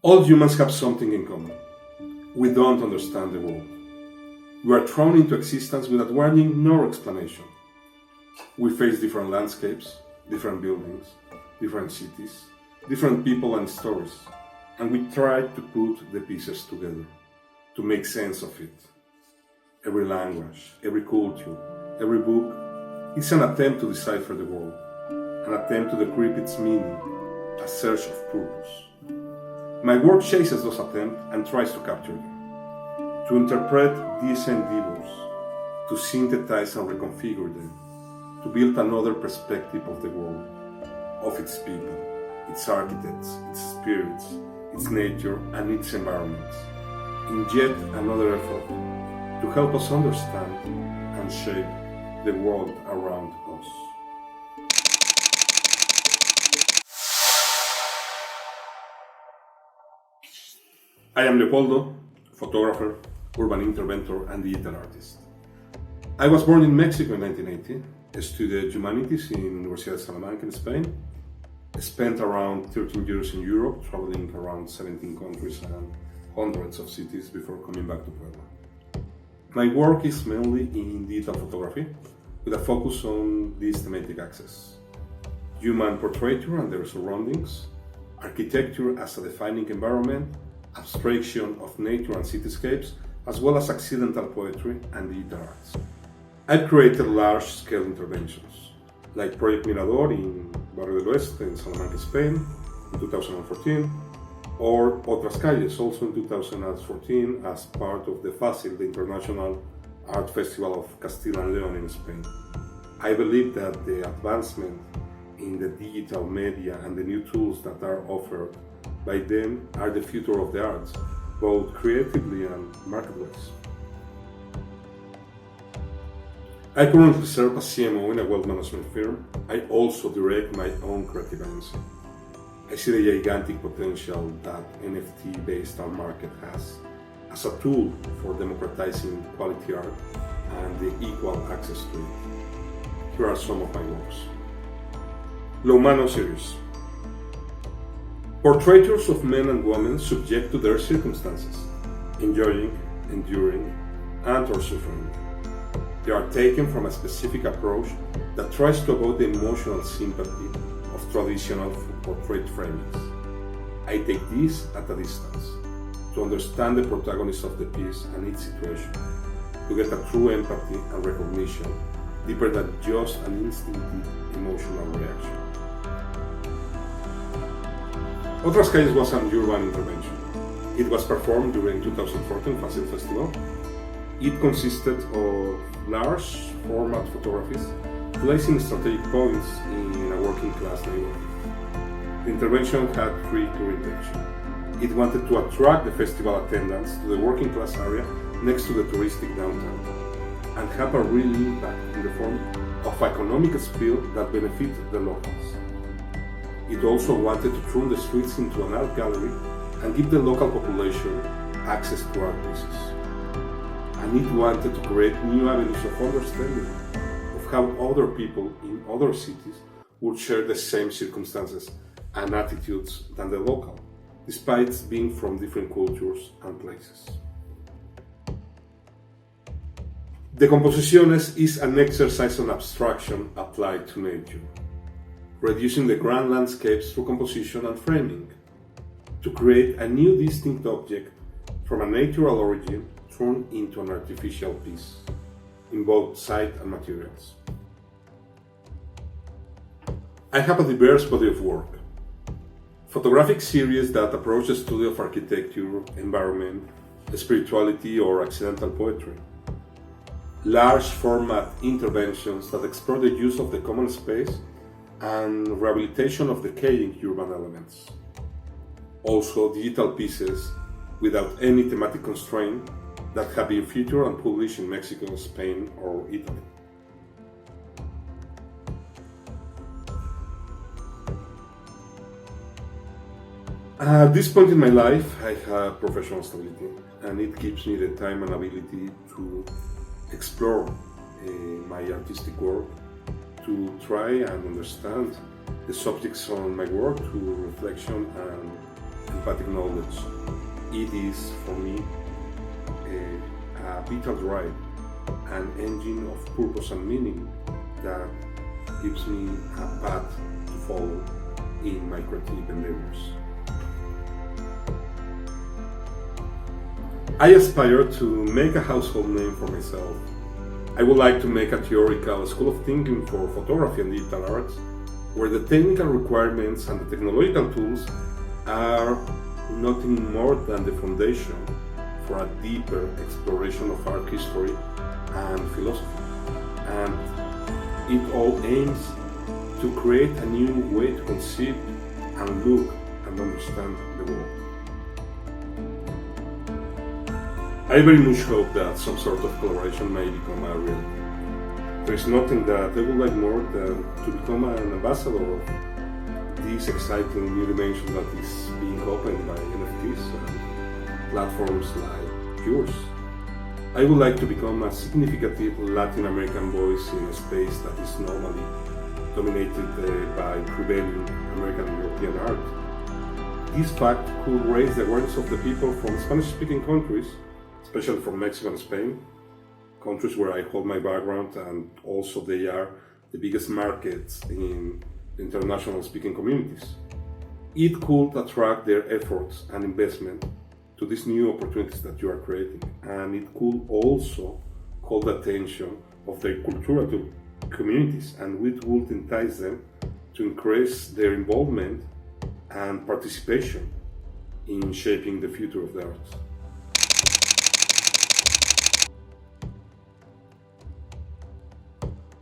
All humans have something in common. We don't understand the world. We are thrown into existence without warning nor explanation. We face different landscapes, different buildings, different cities, different people and stories, and we try to put the pieces together to make sense of it. Every language, every culture, every book is an attempt to decipher the world, an attempt to decrypt its meaning, a search of purpose. My work chases those attempts and tries to capture them, to interpret these endeavors, to synthesize and reconfigure them, to build another perspective of the world, of its people, its architects, its spirits, its nature and its environments, in yet another effort to help us understand and shape the world around us. I am Leopoldo, photographer, urban interventor, and digital artist. I was born in Mexico in 1980, studied humanities in Universidad de Salamanca in Spain, spent around 13 years in Europe, traveling around 17 countries and hundreds of cities before coming back to Puebla. My work is mainly in digital photography, with a focus on these thematic axes: human portraiture and their surroundings, architecture as a defining environment, abstraction of nature and cityscapes, as well as accidental poetry and digital arts. I've created large-scale interventions, like Project Mirador in Barrio del Oeste in Salamanca, Spain, in 2014, or Otras Calles, also in 2014, as part of the FACIL, the International Art Festival of Castilla and Leon in Spain. I believe that the advancement in the digital media and the new tools that are offered by them are the future of the arts, both creatively and market-wise. I currently serve as CMO in a wealth management firm. I also direct my own creative agency. I see the gigantic potential that NFT-based art market has as a tool for democratizing quality art and the equal access to it. Here are some of my works. Lo Humano Series. Portraitures of men and women subject to their circumstances, enjoying, enduring, and/or suffering. They are taken from a specific approach that tries to avoid the emotional sympathy of traditional portrait framings. I take this at a distance, to understand the protagonist of the piece and its situation, to get a true empathy and recognition, deeper than just an instinctive emotional reaction. Otras Calles was an urban intervention. It was performed during 2014 FACIL Festival. It consisted of large format photographies placing strategic points in a working class neighborhood. The intervention had three clear intentions. It wanted to attract the festival attendance to the working class area next to the touristic downtown and have a real impact in the form of economic appeal that benefit the locals. It also wanted to turn the streets into an art gallery and give the local population access to art pieces. And it wanted to create new avenues of understanding of how other people in other cities would share the same circumstances and attitudes than the local, despite being from different cultures and places. The Composiciones is an exercise on abstraction applied to nature, reducing the grand landscapes through composition and framing, to create a new distinct object from a natural origin turned into an artificial piece, in both site and materials. I have a diverse body of work. Photographic series that approach the study of architecture, environment, spirituality, or accidental poetry. Large format interventions that explore the use of the common space and rehabilitation of decaying urban elements. Also digital pieces without any thematic constraint that have been featured and published in Mexico, Spain, or Italy. At this point in my life, I have professional stability, and it gives me the time and ability to explore my artistic work, to try and understand the subjects on my work through reflection and telepathic knowledge. It is, for me, a vital drive, an engine of purpose and meaning that gives me a path to follow in my creative endeavors. I aspire to make a household name for myself. I would like to make a theoretical school of thinking for photography and digital arts, where the technical requirements and the technological tools are nothing more than the foundation for a deeper exploration of art history and philosophy. And it all aims to create a new way to conceive and look and understand the world. I very much hope that some sort of collaboration may become a reality. There is nothing that I would like more than to become an ambassador of this exciting new dimension that is being opened by NFTs and platforms like yours. I would like to become a significant Latin American voice in a space that is normally dominated by prevailing American and European art. This fact could raise the awareness of the people from Spanish-speaking countries, especially from Mexico and Spain, countries where I hold my background, and also they are the biggest markets in international speaking communities. It could attract their efforts and investment to these new opportunities that you are creating, and it could also call the attention of their cultural communities, and it would entice them to increase their involvement and participation in shaping the future of the arts.